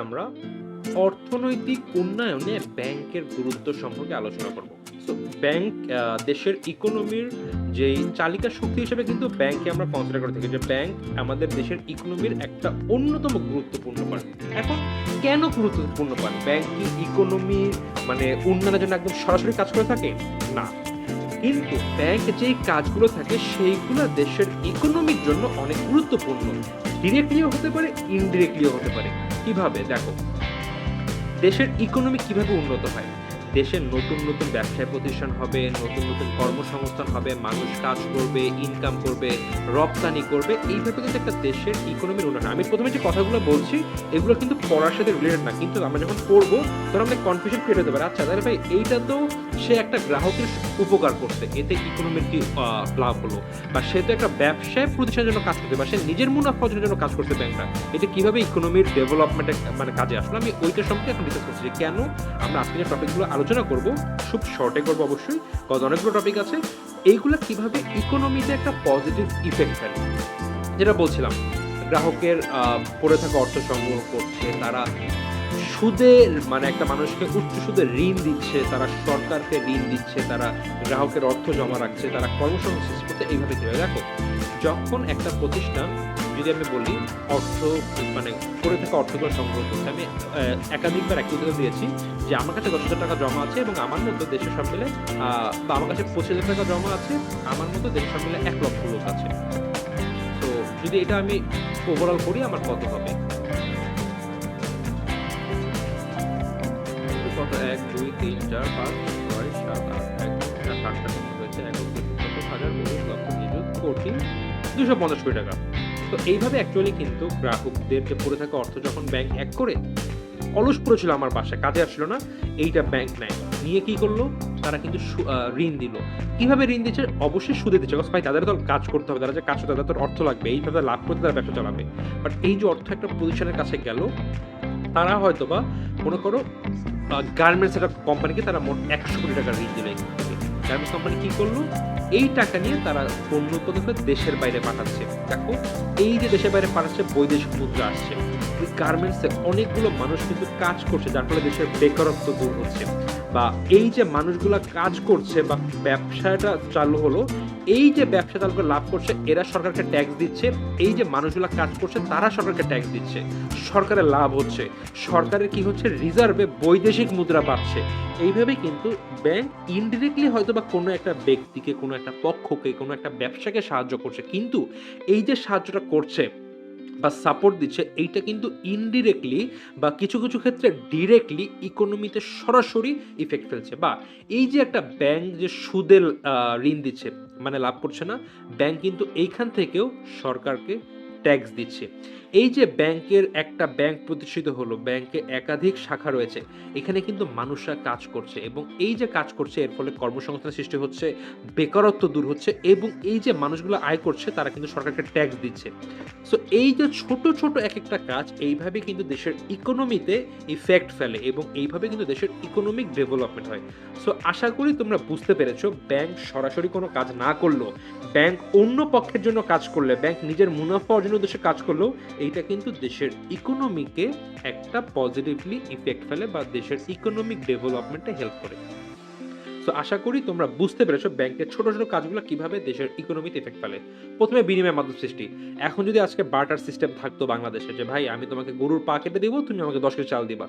আমরা অর্থনৈতিক উন্নয়নে ব্যাংকের গুরুত্ব সম্পর্কে আলোচনা করব। সো ব্যাংক দেশের ইকোনমির যেই চালিকা শক্তি হিসেবে কিন্তু ব্যাংককে আমরা কনসিডার করে থাকি যে ব্যাংক আমাদের দেশের ইকোনমির একটা অন্যতম গুরুত্বপূর্ণ পার্ট। এখন কেন গুরুত্বপূর্ণ পার্ট? ব্যাংক কি ইকোনমির উন্নয়নের জন্য একদম সরাসরি কাজ করে থাকে? না। কিন্তু ব্যাংক যেই কাজগুলো থাকে সেইগুলো দেশের ইকোনমির জন্য অনেক গুরুত্বপূর্ণ। ডিরেক্টলিও হতে পারে, ইনডিরেক্টলিও হতে পারে। কিভাবে? দেখো, দেশের ইকোনমি কিভাবে উন্নত হয়? দেশের নতুন, নতুন ব্যবসায় প্রতিষ্ঠান হবে, নতুন, নতুন কর্মসংস্থান হবে, মানুষ কাজ করবে, ইনকাম করবে, রপ্তানি করবে। এইভাবে কিন্তু একটা দেশের ইকোনমির উন্নয়ন হয়। আমি ১ম এ যে কথাগুলো বলছি, এগুলো কিন্তু পড়ার সাথে রিলেটেড না। কিন্তু আমরা যখন পড়বো, তখন আমাদের কনফিউশন ক্রিয়েট হতে পারে। আচ্ছা তাহলে ভাই এইটা তো সে একটা গ্রাহকের উপকার করছে। এতে ইকোনমির কি লাভ হলো? বা সে তো একটা ব্যবসায় প্রতিষ্ঠানের জন্য কাজ করছে বা সে নিজের মুনাফা অর্জনের জন্য কাজ করছে ব্যাংকটা। এটা কিভাবে ইকোনমির ডেভেলপমেন্টে কাজে আসলো? আমি ওইটা সম্পর্কে এখন ডিসকাস করছি যে কেন আমরা আজকে যে টপিকগুলো আলোচনা করব, খুব শর্টে করব অবশ্যই, কজ অনেকগুলো টপিক আছে। এইগুলা কিভাবে ইকোনমিতে একটা পজিটিভ ইফেক্ট ফেলে। যেটা বলছিলাম, গ্রাহকের পড়ে থাকা অর্থ সংগ্রহ করছে, তারা সুদে একটা মানুষকে উচ্চ সুদে ঋণ দিচ্ছে, তারা সরকারকে ঋণ দিচ্ছে, তারা গ্রাহকের অর্থ জমা রাখছে, তারা কর্মসংস্থান সৃষ্টি করছে। এইভাবে কিভাবে? দেখো, যখন একটা প্রতিষ্ঠান, যদি আমি বলি অর্থ পড়ে থাকা অর্থগুলো সংগ্রহ করছে, আমি একাধিকবার একটা উদাহরণ দিয়েছি যে আমার কাছে ১০,০০০ টাকা জমা আছে এবং আমার মতো দেশের সব মিলে বা আমার কাছে ২৫,০০০ টাকা জমা আছে, আমার মতো দেশের সব মিলে ১,০০,০০০ লোক আছে। তো যদি এটা আমি ওভারঅল করি আমার কত হবে? কত? ১, ২, ৩, ৪, ৫, ৬, ৭, ৮, ১, ৬০ টাকা হয়েছে। ১,২০,০০,০০০ ২৫০ টাকা। তো এইভাবে অ্যাকচুয়ালি কিন্তু গ্রাহকদের যে পড়ে থাকা অর্থ যখন ব্যাংক এক করে, অলস পড়েছিল আমার বাসায়, কাজে আসছিল না, এইটা ব্যাংক নেয়। নিয়ে কি করলো? তারা কিন্তু ঋণ দিল। কিভাবে ঋণ দিচ্ছে? অবশ্যই সুদে দিচ্ছে। কজ ভাই তাদের তো কাজ করতে হবে। তারা যে কাজ করতে, তাদের তো অর্থ লাগবে। এইভাবে লাভ করতে তারা ব্যবসা চালাবে। বাট এই যে অর্থ একটা প্রতিষ্ঠানের কাছে গেল, তারা হয়তোবা মনে করো গার্মেন্টস একটা কোম্পানিকে তারা মোট ৳১০০ কোটি ঋণ দিল এখান থেকে। গার্মেন্টস কোম্পানি কি করলো? এই টাকা নিয়ে তারা পণ্য উৎপাদন করে দেশের বাইরে পাঠাচ্ছে। দেখো, এই যে দেশের বাইরে পাঠাচ্ছে, বৈদেশিক মুদ্রা আসছে। ওই গার্মেন্টসে অনেকগুলো মানুষ কিন্তু কাজ করছে, যার ফলে দেশের বেকারত্ব দূর হচ্ছে। বা এই যে মানুষগুলা কাজ করছে বা ব্যবসাটা চালু হলো, এই যে ব্যবসা চালু করে লাভ করছে, এরা সরকারকে ট্যাক্স দিচ্ছে। এই যে মানুষগুলা কাজ করছে, তারা সরকারকে ট্যাক্স দিচ্ছে। সরকারের লাভ হচ্ছে। সরকারের কি হচ্ছে? রিজার্ভে বৈদেশিক মুদ্রা পাচ্ছে। এইভাবে কিন্তু ব্যাংক ইনডিরেক্টলি হয়তোবা কোনো একটা ব্যক্তিকে, কোনো একটা পক্ষকে, কোনো একটা ব্যবসাকে সাহায্য করছে। কিন্তু এই যে সাহায্যটা করছে বা সাপোর্ট দিচ্ছে, এইটা কিন্তু ইনডিরেক্টলি বা কিছু, কিছু ক্ষেত্রে ডিরেক্টলি ইকোনমিতে সরাসরি ইফেক্ট ফেলছে। বা এই যে একটা ব্যাংক যে সুদে ঋণ দিচ্ছে, লাভ করছে না, ব্যাংক কিন্তু এইখান থেকেও সরকারকে ট্যাক্স দিচ্ছে। এই যে ব্যাংকের একটা ব্যাংক প্রতিষ্ঠিত হলো, ব্যাংকে একাধিক শাখা রয়েছে। এখানে কিন্তু মানুষরা কাজ করছে এবং এই যে কাজ করছে, এর ফলে কর্মসংস্থান সৃষ্টি হচ্ছে, বেকারত্ব দূর হচ্ছে এবং এই যে মানুষগুলো আয় করছে, তারা কিন্তু সরকারকে ট্যাক্স দিচ্ছে। সো এই যে ছোট, ছোট একেকটা কাজ, এইভাবে কিন্তু দেশের ইকোনমিতে ইফেক্ট ফেলে এবং এইভাবে কিন্তু দেশের ইকোনমিক ডেভেলপমেন্ট হয়। সো আশা করি তোমরা বুঝতে পেরেছো, ব্যাংক সরাসরি কোনো কাজ না করলেও, ব্যাংক অন্য পক্ষের জন্য কাজ করলে, ব্যাংক নিজের মুনাফা অর্জনের উদ্দেশ্যে কাজ করলেও, এইটা কিন্তু দেশের ইকোনমিকে একটা পজিটিভলি ইফেক্ট ফেলে বা দেশের ইকোনমিক ডেভেলপমেন্টে হেল্প করে। সো আশা করি তোমরা বুঝতে পেরেছো ব্যাংকের ছোট, ছোট কাজগুলো কিভাবে দেশের ইকোনমিতে ইফেক্ট ফেলে। ১ম এ বিনিময় মাধ্যম সৃষ্টি। এখন যদি আজকে বার্টার সিস্টেম থাকতো বাংলাদেশে যে ভাই আমি তোমাকে গরুর পা কেটে দিব, তুমি আমাকে ১০ কেজি চাল দিবা।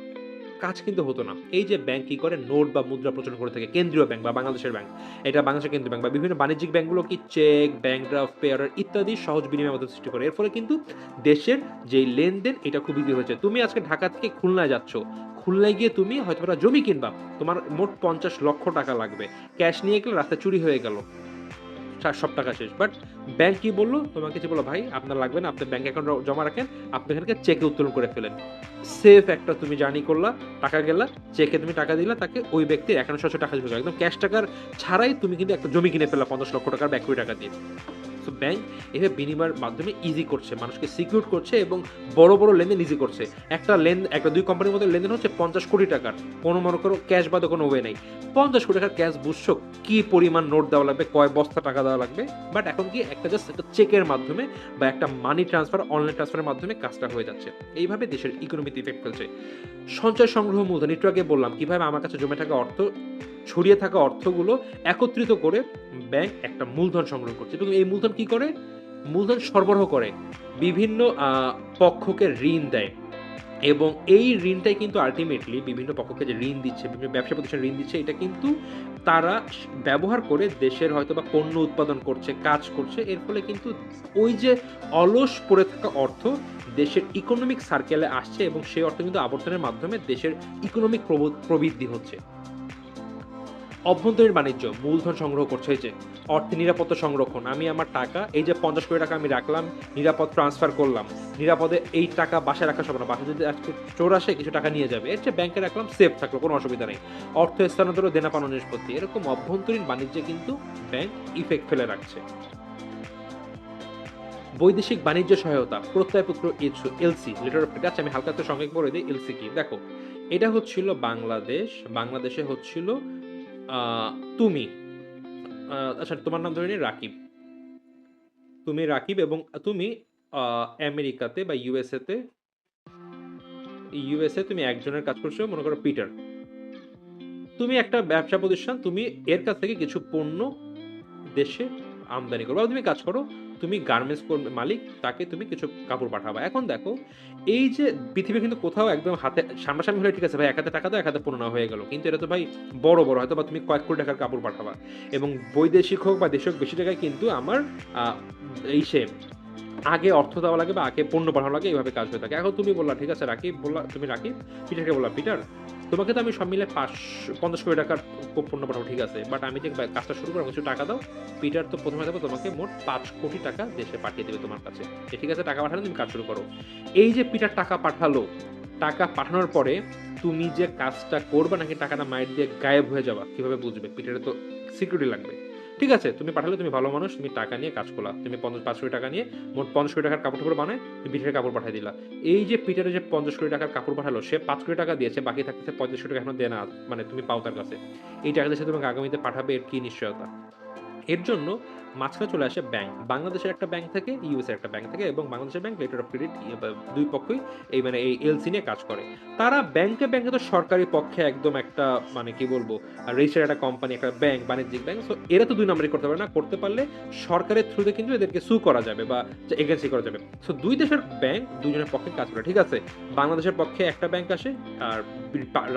কাজ কিন্তু হতো না। এই যে ব্যাংক কি করে? নোট বা মুদ্রা প্রচলন করে থাকে। কেন্দ্রীয় ব্যাংক বা বাংলাদেশের ব্যাংক। এটা বাংলাদেশের কেন্দ্রীয় ব্যাংক বা বিভিন্ন বাণিজ্যিক ব্যাংকগুলো কি cheque, bank draft, pay order ইত্যাদি সহজ বিনিময় মাধ্যম সৃষ্টি করে। এর ফলে কিন্তু দেশের যেই লেনদেন, এটা খুব ইজি হয়েছে। তুমি আজকে ঢাকা থেকে খুলনায় যাচ্ছ। খুলনায় গিয়ে তুমি হয়তো একটা জমি কিনবা। তোমার মোট ৫০,০০,০০০ টাকা লাগবে। ক্যাশ নিয়ে গেলে রাস্তায় চুরি হয়ে গেল। সব টাকা শেষ। বাট ব্যাংক কি বলল? তোমাকে যে বলল, "ভাই আপনার লাগবে না, আপনি ব্যাংক অ্যাকাউন্টে জমা রাখেন। আপনি এখান থেকে চেকে উত্তোলন করে ফেলেন।" সেফ একটা তুমি জার্নি করলা, টাকা গেলা, চেকে তুমি টাকা দিলা তাকে, ওই ব্যক্তির অ্যাকাউন্টে সরাসরি টাকা ঢুকে গেল। একদম ক্যাশ টাকার ছাড়াই তুমি কিন্তু একটা জমি কিনে ফেললা ৳৫০,০০,০০০ বা ৳১,০০,০০,০০০ দিয়ে। সো ব্যাংক এভাবে বিনিময়ের মাধ্যমে ইজি করছে, মানুষকে সিকিউর করছে এবং বড়, বড় লেনদেন ইজি করছে। একটা ২ কোম্পানির মধ্যে লেনদেন হচ্ছে ৫০ কোটি টাকার। কোনো মনে করো ক্যাশ বাদে কোনো ওয়ে নাই। ৫০ কোটি টাকার ক্যাশ বুঝছো কি পরিমাণ নোট দেওয়া লাগবে, কয় বস্তা টাকা দেওয়া লাগবে। বাট এখন কি একটা জাস্ট একটা চেকের মাধ্যমে বা একটা মানি ট্রান্সফার, অনলাইন ট্রান্সফারের মাধ্যমে কাজটা হয়ে যাচ্ছে। এইভাবে দেশের ইকোনমিতে ইফেক্ট ফেলছে। সঞ্চয় সংগ্রহ মূলধন, একটু আগে বললাম কিভাবে আমার কাছে জমে থাকা অর্থ, ছড়িয়ে থাকা অর্থগুলো একত্রিত করে ব্যাংক একটা মূলধন সংগ্রহ করছে এবং এই মূলধন কি করে? মূলধন সরবরাহ করে। বিভিন্ন পক্ষকে ঋণ দেয় এবং এই ঋণটাই কিন্তু আল্টিমেটলি বিভিন্ন পক্ষকে যে ঋণ দিচ্ছে, বিভিন্ন ব্যবসা প্রতিষ্ঠান ঋণ দিচ্ছে, এটা কিন্তু তারা ব্যবহার করে দেশের হয়তোবা পণ্য উৎপাদন করছে, কাজ করছে। এর ফলে কিন্তু ওই যে অলস পড়ে থাকা অর্থ দেশের ইকোনমিক সার্কেলে আসছে এবং সেই অর্থ কিন্তু আবর্তনের মাধ্যমে দেশের ইকোনমিক প্রবৃদ্ধি হচ্ছে। অভ্যন্তরীণ বাণিজ্য, মূলধন সংগ্রহ করছে, এই যে অর্থের নিরাপত্তা সংরক্ষণ। আমি আমার টাকা, এই যে ৫০ কোটি টাকা আমি রাখলাম, নিরাপদ ট্রান্সফার করলাম, নিরাপদে এই টাকা বাসায় রাখা সম্ভব না, বাসায় যদি আজকে চোর আসে কিছু টাকা নিয়ে যাবে, এর চেয়ে ব্যাংকে রাখলাম, সেফ থাকলো, কোনো অসুবিধা নেই। অর্থ স্থানান্তর ও দেনা পাওনা নিষ্পত্তি, এরকম অভ্যন্তরীণ বাণিজ্যে কিন্তু ব্যাংক ইফেক্ট ফেলে রাখছে। বৈদেশিক বাণিজ্য সহায়তা, প্রত্যয়পত্র এলসি, লেটার অফ ক্রেডিট। আমি হালকা একটু সংক্ষেপ করে দিই এলসি কি। দেখো, এটা হচ্ছিল বাংলাদেশে হচ্ছিল তুমি, আচ্ছা তোমার নাম ধরে নিই রাকিব। তুমি রাকিব এবং তুমি আমেরিকাতে বা ইউএসএ তুমি একজনের কাজ করছো, মনে করো পিটার। তুমি একটা ব্যবসা প্রতিষ্ঠান, তুমি এর কাছ থেকে কিছু পণ্য দেশে আমদানি করো বা তুমি কাজ করো, তুমি গার্মেন্টস মালিক, তাকে তুমি কিছু কাপড় পাঠাবা। এখন দেখো, এই যে পৃথিবী কিন্তু কোথাও একদম হাতে সামনাসামনি হলে ঠিক আছে ভাই, এক হাতে টাকা দাও, এক হাতে পণ্য নেওয়া হয়ে গেল, কিন্তু এটা তো ভাই বড় বড় হয়তো বা তুমি কয়েক কোটি টাকার কাপড় পাঠাবা এবং বৈদেশিক হোক বা দেশে হোক, বেশি জায়গায় কিন্তু আমার এই সে আগে অর্থ দেওয়া লাগে বা আগে পণ্য পাঠানো লাগে, এইভাবে কাজ হয়ে থাকে। এখন তুমি বললা ঠিক আছে রাকিব, বললা তুমি রাকিব, পিটারকে বললা পিটার, তোমাকে তো আমি সব মিলে ৫০ কোটি টাকার পণ্য পাঠাবো, ঠিক আছে, বাট আমি যে কাজটা শুরু করবো কিছু টাকা দাও। পিটার তো প্রথমে দেবো তোমাকে মোট ৫ কোটি টাকা দেশে পাঠিয়ে দেবে তোমার কাছে, ঠিক আছে টাকা পাঠালে তুমি কাজ শুরু করো। এই যে পিটার টাকা পাঠালো, টাকা পাঠানোর পরে তুমি যে কাজটা করবে নাকি টাকাটা মাইর দিয়ে গায়েব হয়ে যাবা, কিভাবে বুঝবে? পিটারে তো সিকিউরিটি লাগবে। ঠিক আছে, তুমি পাঠালে, তুমি ভালো মানুষ, তুমি টাকা নিয়ে কাজ করলা, তুমি ৫ কোটি টাকা নিয়ে মোট ৫০ কোটি টাকার কাপড় টাপড় বানায় তুমি পিটারের কাপড় পাঠিয়ে দিলা। এই যে পিটারে যে ৫০ কোটি টাকার কাপড় পাঠালো, সে ৫ কোটি টাকা দিয়েছে, বাকি থাকতেছে ৩৫ কোটি টাকা এখনো দেনা, মানে তুমি পাও তার কাছে। এই টাকা দিয়ে তোমাকে আগামীতে পাঠাবে, এর কি নিশ্চয়তা? এর জন্য মাঝখানে চলে আসে ব্যাংক। বাংলাদেশের একটা ব্যাংক থাকে, ইউএসের একটা ব্যাংক থাকে এবং বাংলাদেশের ব্যাংক লেটার অফ ক্রেডিট, দুই পক্ষই এই মানে এই এলসি নিয়ে কাজ করে। তারা ব্যাংকে তো সরকারি পক্ষে একদম একটা মানে কি বলবো রেজিস্টার্ড একটা কোম্পানি, একটা ব্যাংক, বাণিজ্যিক ব্যাংক। সো এরা তো দুই নম্বরই করতে পারে না, করতে পারলে সরকারের থ্রুতে কিন্তু এদেরকে সু করা যাবে বা এগেন্সি করা যাবে। সো দুই দেশের ব্যাংক দুজনের পক্ষে কাজ করে, ঠিক আছে। বাংলাদেশের পক্ষে একটা ব্যাংক আসে, আর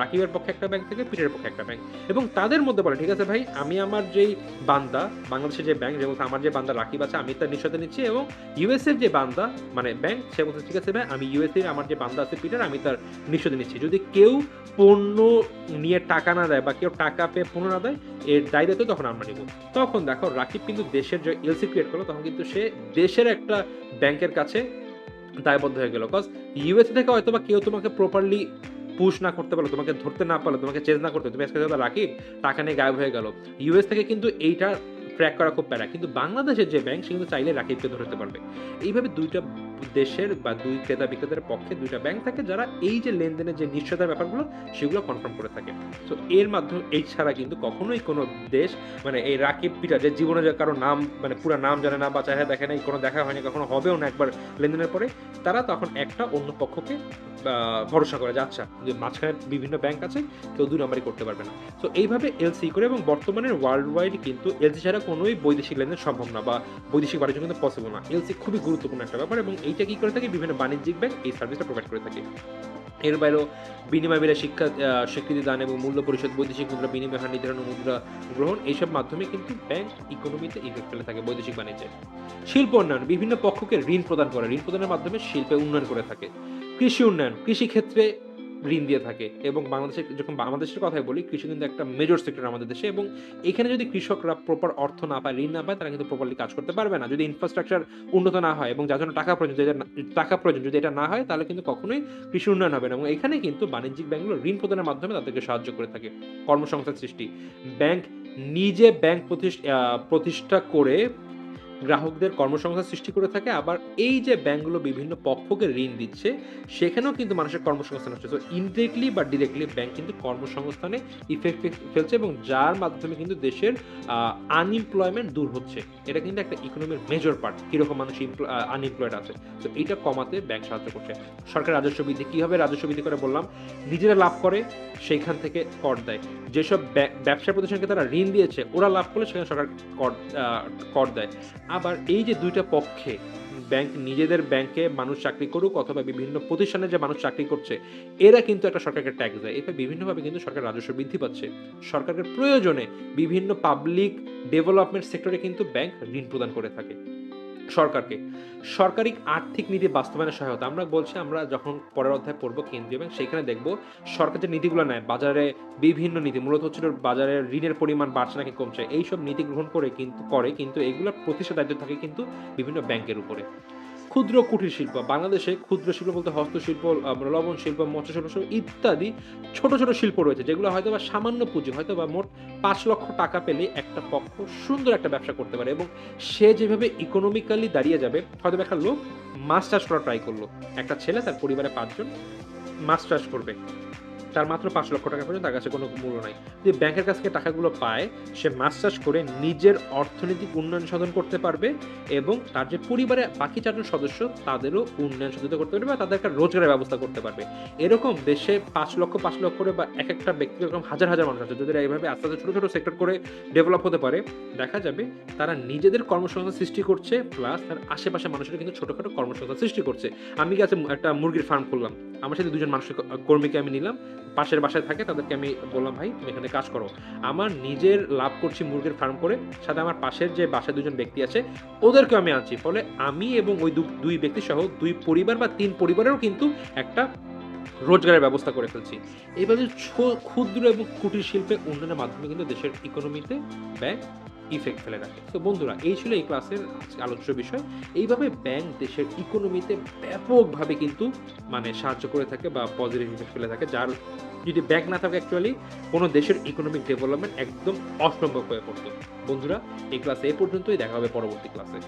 রাকিবের পক্ষে একটা ব্যাংক থেকে পিটের পক্ষে একটা ব্যাংক, এবং তাদের মধ্যে বলে ঠিক আছে ভাই, আমি আমার যেই বান্দা, বাংলাদেশের যে ব্যাংক, যে বলছে আমার যে বান্দা রাকিব আছে আমি তার নিশ্চয়তা নিচ্ছি, এবং ইউএসএর যে বান্দা মানে ব্যাংক, সে বলছে ঠিক আছে ভাই, আমি ইউএসএ আমার যে বান্দা আছে পিটার, আমি তার নিশ্চয়তা নিচ্ছি। যদি কেউ পণ্য নিয়ে টাকা না দেয় বা কেউ টাকা পেয়ে পণ্য না দেয়, এর দায় দায়িত্ব তখন আমরা নিব। তখন দেখো রাকিব কিন্তু দেশের যে এলসি ক্রিয়েট করলো, তখন কিন্তু সে দেশের একটা ব্যাংকের কাছে দায়বদ্ধ হয়ে গেল। কজ ইউএসএ থেকে হয়তো বা কেউ তোমাকে প্রপারলি পুশ না করতে পারলো, তোমাকে ধরতে না পারলো, তোমাকে চেঞ্জ না করতে, তুমি আজকে রাকিব টাকা নিয়ে গায়েব হয়ে গেল, ইউএস থেকে কিন্তু এইটা ট্র্যাক করা খুব প্যারা। কিন্তু বাংলাদেশের যে ব্যাংক, সে কিন্তু চাইলে রাকিবকে ধরতে পারবে। এইভাবে দুইটা দেশের বা দুই ক্রেতা বিক্রেতার পক্ষে দুইটা ব্যাংক থাকে, যারা এই যে লেনদেনের যে নিশ্চয়তার ব্যাপারগুলো সেগুলো কনফার্ম করে থাকে। তো এর মাধ্যমে এই ছাড়া কিন্তু কখনোই কোনো দেশ মানে এই রাকিব পিটার যে জীবনে যে কারো নাম মানে পুরো নাম জানে না বা চেহারা দেখে নাই, কোনো দেখা হয়নি, কখনো হবেও না একবার লেনদেনের পরে, তারা তখন একটা অন্য পক্ষকে ভরসা করে যাচ্ছে যে মাঝখানে বিভিন্ন ব্যাংক আছে, কেউ দুই নম্বরই করতে পারবে না। তো এইভাবে এলসি করে, এবং বর্তমানে ওয়ার্ল্ড ওয়াইড কিন্তু এলসি ছাড়া কোনোই বৈদেশিক লেনদেন সম্ভব না বা বৈদেশিক বাণিজ্য কিন্তু পসিবল না। এলসি খুবই গুরুত্বপূর্ণ একটা ব্যাপার, এবং এইটা কি করে থাকে, বিভিন্ন বাণিজ্যিক ব্যাংক এই সার্ভিসটা প্রোভাইড করে থাকে। এর বাইরেও বিনিময় বেড়ে স্বীকৃতি দান এবং মূল্য পরিশোধ, বৈদেশিক মুদ্রা বিনিময় হার নির্ধারণ, মুদ্রা গ্রহণ, এইসব মাধ্যমে কিন্তু ব্যাংক ইকোনমিতে ইফেক্ট ফেলে থাকে বৈদেশিক বাণিজ্যে। শিল্প উন্নয়ন, বিভিন্ন পক্ষকে ঋণ প্রদান করে, ঋণ প্রদানের মাধ্যমে শিল্পে উন্নয়ন করে থাকে। কৃষি উন্নয়ন, কৃষি ক্ষেত্রে ঋণ দিয়ে থাকে, এবং বাংলাদেশে যখন বাংলাদেশের কথাই বলি, কৃষি কিন্তু একটা মেজর সেক্টর আমাদের দেশে, এবং এখানে যদি কৃষকরা প্রপার অর্থ না পায়, ঋণ না পায়, তারা কিন্তু প্রপারলি কাজ করতে পারবে না। যদি ইনফ্রাস্ট্রাকচার উন্নত না হয় এবং যার জন্য টাকা প্রয়োজন, যদি এটা না হয়, তাহলে কিন্তু কখনোই কৃষি উন্নয়ন হবে না। এবং এখানে কিন্তু বাণিজ্যিক ব্যাংকগুলো ঋণ প্রদানের মাধ্যমে তাদেরকে সাহায্য করে থাকে। কর্মসংস্থান সৃষ্টি, ব্যাংক নিজে ব্যাংক প্রতিষ্ঠা করে গ্রাহকদের কর্মসংস্থান সৃষ্টি করে থাকে। আবার এই যে ব্যাংকগুলো বিভিন্ন পক্ষকে ঋণ দিচ্ছে, সেখানেও কিন্তু মানুষের কর্মসংস্থান হচ্ছে। সো ইনডিরেক্টলি বা ডিরেক্টলি ব্যাংক কিন্তু কর্মসংস্থানে ইফেক্ট ফেলছে এবং যার মাধ্যমে কিন্তু দেশের আনএমপ্লয়মেন্ট দূর হচ্ছে। এটা কিন্তু একটা ইকোনমির মেজর পার্ট। কিরকম মানুষ আনএমপ্লয়েড আছে। তো এইটা কমাতে ব্যাংক সাহায্য করছে। সরকার রাজস্ব বৃদ্ধি কিভাবে রাজস্ব বৃদ্ধি করে বললাম, নিজেরা লাভ করে সেইখান থেকে কর দেয়। যেসব ব্যবসা প্রতিষ্ঠানকে তারা ঋণ দিয়েছে, ওরা লাভ করলে সেখানে সরকার কর কর দেয়। আবার এই যে ২ টা পক্ষে ব্যাংক নিজেদের ব্যাংকে মানুষ চাকরি করুক অথবা বিভিন্ন প্রতিষ্ঠানে যে মানুষ চাকরি করছে, এরা কিন্তু একটা সরকারকে ট্যাক্স দেয়। এভাবে বিভিন্নভাবে কিন্তু সরকার রাজস্ব বৃদ্ধি পাচ্ছে। সরকারের প্রয়োজনে বিভিন্ন পাবলিক ডেভেলপমেন্ট সেক্টরে কিন্তু ব্যাংক ঋণ প্রদান করে থাকে সরকারকে। সরকারি আর্থিক নীতি বাস্তবায়নের সহায়তা। আমরা বলছি আমরা যখন পরের অধ্যায়ে পড়ব কেন্দ্রীয় ব্যাংক, সেখানে দেখব সরকার যে নীতিগুলো নেয়, বাজারে বিভিন্ন নীতি মূলত হচ্ছিল বাজারে ঋণের পরিমাণ বাড়ছে নাকি কমছে। এইসব নীতি গ্রহণ কিন্তু এগুলোর প্রতিষ্ঠা দায়িত্ব থাকে কিন্তু বিভিন্ন ব্যাংকের উপরে। ক্ষুদ্র কুটির শিল্প। বাংলাদেশে ক্ষুদ্র শিল্প বলতে হস্তশিল্প, লবণ শিল্প, মৎস্য শিল্প ইত্যাদি ছোট, ছোট শিল্প রয়েছে যেগুলো হয়তোবা সামান্য পুঁজি হয়তোবা মোট ৳৫,০০,০০০ পেলে একটা পক্ষ সুন্দর একটা ব্যবসা করতে পারে এবং সে যেভাবে ইকোনমিক্যালি দাঁড়িয়ে যাবে, হয়তোবা একটা লোক মাছ চাষ করা ট্রাই করলো। একটা ছেলে তার পরিবারে ৫ জন মাছ চাষ করবে। তার মাত্র ৳৫,০০,০০০ পর্যন্ত তার কাছে কোনো মূল্য নাই। যে ব্যাংকের কাছ থেকে টাকাগুলো পায়, সে মাছ চাষ করে নিজের অর্থনৈতিক উন্নয়ন সাধন করতে পারবে এবং তার যে পরিবারে বাকি ৪ জন সদস্য তাদেরও উন্নয়ন সাধিত করতে পারবে বা তাদের একটা রোজগারের ব্যবস্থা করতে পারবে। এরকম দেশে ৫,০০,০০০ করে বা একেকটা ব্যক্তি এরকম হাজার, হাজার মানুষ আছে। যদি এরা এভাবে আস্তে, আস্তে ছোট, ছোট সেক্টর করে ডেভেলপ হতে পারে, দেখা যাবে তারা নিজেদের কর্মসংস্থান সৃষ্টি করছে প্লাস তার আশেপাশের মানুষেরও কিন্তু ছোটখাটো কর্মসংস্থান সৃষ্টি করছে। আমি কি আছে একটা মুরগির ফার্ম খুললাম। আমার সাথে ২ জন মানুষকে কর্মীকে আমি নিলাম। পাশের বাসায় থাকে তাদেরকে আমি বললাম, "ভাই তুমি এখানে কাজ করো।" আমার নিজের লাভ করছি মুরগির ফার্ম করে, সাথে আমার পাশের যে বাসায় ২ জন ব্যক্তি আছে ওদেরকেও আমি আনছি। ফলে আমি এবং ওই ২ ব্যক্তি সহ ২ পরিবার বা ৩ পরিবারেরও কিন্তু একটা রোজগারের ব্যবস্থা করে ফেলছি। এভাবে ক্ষুদ্র এবং কুটির শিল্পের উন্নয়নের মাধ্যমে কিন্তু দেশের ইকোনমিতে ব্যাংক ইফেক্ট ফেলে রাখে। তো বন্ধুরা, এই ছিল এই ক্লাসের আলোচ্য বিষয়। এইভাবে ব্যাংক দেশের ইকোনমিতে ব্যাপকভাবে কিন্তু সাহায্য করে থাকে বা পজিটিভ ইফেক্ট ফেলে থাকে। যার যদি ব্যাংক না থাকে অ্যাকচুয়ালি কোনো দেশের ইকোনমিক ডেভেলপমেন্ট একদম অসম্ভব হয়ে পড়তো। বন্ধুরা, এই ক্লাসে এ পর্যন্তই। দেখা হবে পরবর্তী ক্লাসে।